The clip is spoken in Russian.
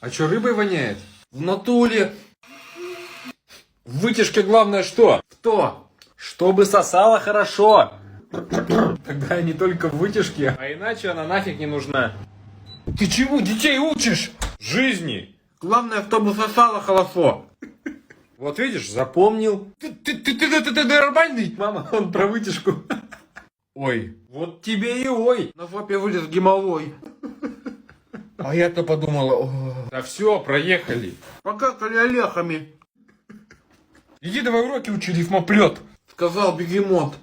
А чё, рыбой воняет? В натуре. В вытяжке главное что? Кто? Чтобы сосала хорошо. Тогда не только в вытяжке, а иначе она нафиг не нужна. Ты чему детей учишь? Жизни. Главное, чтобы сосала хорошо. Вот видишь, запомнил. Ты нормальный? Мама, он про вытяжку. Ой, вот тебе и ой. На жопе вылез геморрой. А я-то подумала, да все, проехали. Покакали олехами. Иди давай уроки учи, рифмоплет. Сказал бегемот.